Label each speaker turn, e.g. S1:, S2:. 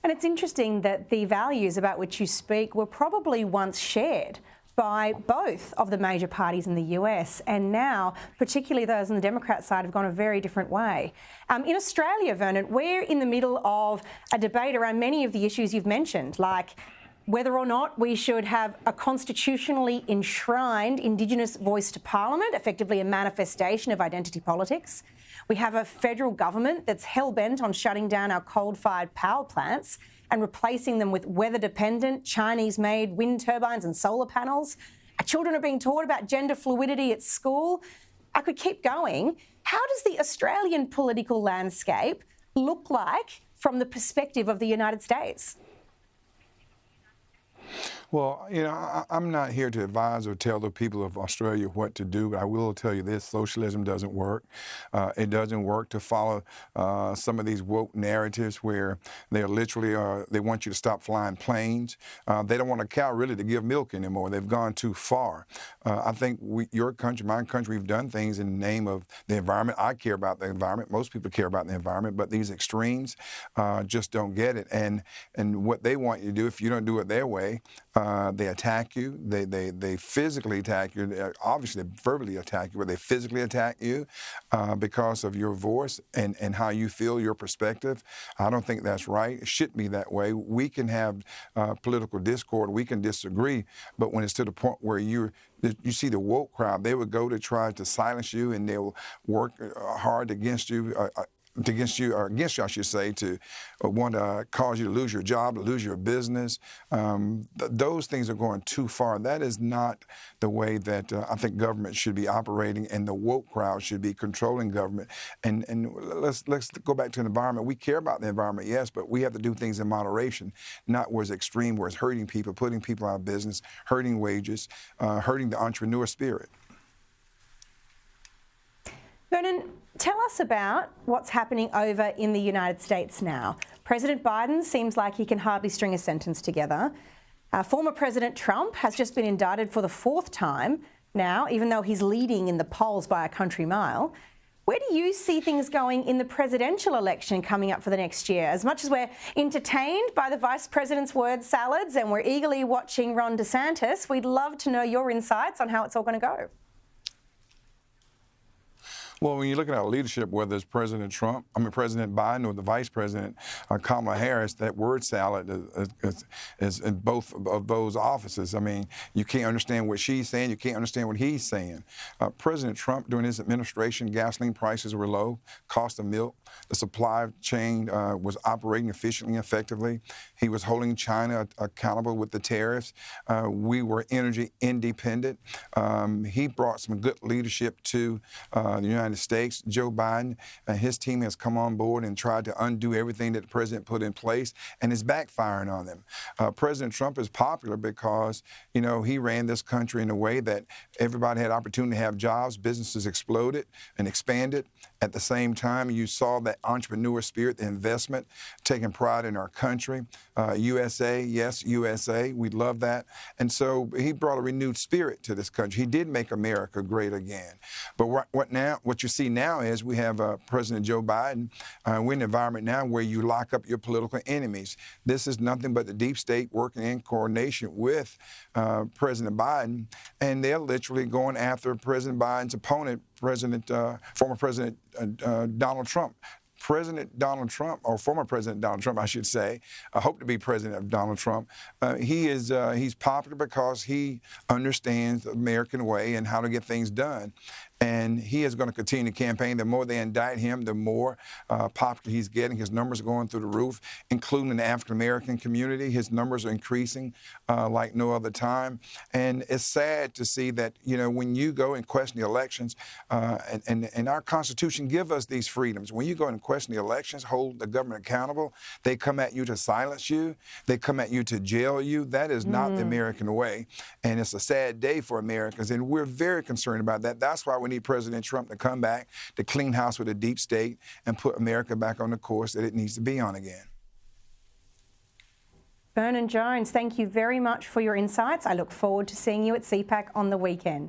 S1: And it's interesting that the values about which you speak were probably once shared by both of the major parties in the US, and now, particularly those on the Democrat side, have gone a very different way. In Australia, Vernon, we're in the middle of a debate around many of the issues you've mentioned, like whether or not we should have a constitutionally enshrined Indigenous voice to Parliament, effectively a manifestation of identity politics. We have a federal government that's hell-bent on shutting down our coal-fired power plants and replacing them with weather-dependent, Chinese-made wind turbines and solar panels. Our children are being taught about gender fluidity at school. I could keep going. How does the Australian political landscape look like from the perspective of the United States?
S2: Well, I'm not here to advise or tell the people of Australia what to do, but I will tell you this: socialism doesn't work. It doesn't work to follow some of these woke narratives where they're literally, they want you to stop flying planes. They don't want a cow really to give milk anymore. They've gone too far. I think your country, my country, we've done things in the name of the environment. I care about the environment. Most people care about the environment, but these extremes just don't get it. And what they want you to do, if you don't do it their way, they attack you. They physically attack you. Obviously, they verbally attack you, but they physically attack you because of your voice and how you feel, your perspective. I don't think that's right. It shouldn't be that way. We can have political discord. We can disagree, but when it's to the point where you see the woke crowd, they would go to try to silence you, and they will work hard against you. Against you, I should say, to want to cause you to lose your job, to lose your business. Those things are going too far. That is not the way that I think government should be operating, and the woke crowd should be controlling government. And let's go back to the environment. We care about the environment, yes, but we have to do things in moderation, not where it's extreme, where it's hurting people, putting people out of business, hurting wages, hurting the entrepreneur spirit.
S1: Vernon, tell us about what's happening over in the United States now. President Biden seems like he can hardly string a sentence together. Former President Trump has just been indicted for the fourth time now, even though he's leading in the polls by a country mile. Where do you see things going in the presidential election coming up for the next year? As much as we're entertained by the Vice President's word salads and we're eagerly watching Ron DeSantis, we'd love to know your insights on how it's all going to go.
S2: Well, when you look at our leadership, whether it's President Biden or the Vice President, Kamala Harris, that word salad is in both of those offices. I mean, you can't understand what she's saying. You can't understand what he's saying. President Trump, during his administration, gasoline prices were low, cost of milk, the supply chain was operating efficiently and effectively. He was holding China accountable with the tariffs. We were energy independent. He brought some good leadership to the United States. Joe Biden and his team has come on board and tried to undo everything that the president put in place, and is backfiring on them. President Trump is popular because, he ran this country in a way that everybody had opportunity to have jobs, businesses exploded and expanded. At the same time, you saw that entrepreneur spirit, the investment, taking pride in our country. USA, yes, USA, we love that. And so he brought a renewed spirit to this country. He did make America great again. But what you see now is we have President Joe Biden. We're in an environment now where you lock up your political enemies. This is nothing but the deep state working in coordination with President Biden, and they're literally going after President Biden's opponent, former President Donald Trump. President Donald Trump, or former President Donald Trump, I should say, I hope to be President of Donald Trump. He's popular because he understands the American way and how to get things done. And he is going to continue to campaign. The more they indict him, the more popular he's getting. His numbers are going through the roof, including in the African-American community. His numbers are increasing like no other time. And it's sad to see that, when you go and question the elections, and our Constitution give us these freedoms. When you go and question the elections, hold the government accountable, they come at you to silence you. They come at you to jail you. That is not the American way. And it's a sad day for Americans. And we're very concerned about that. That's why we need President Trump to come back, to clean house with the deep state, and put America back on the course that it needs to be on again.
S1: Vernon Jones, thank you very much for your insights. I look forward to seeing you at CPAC on the weekend.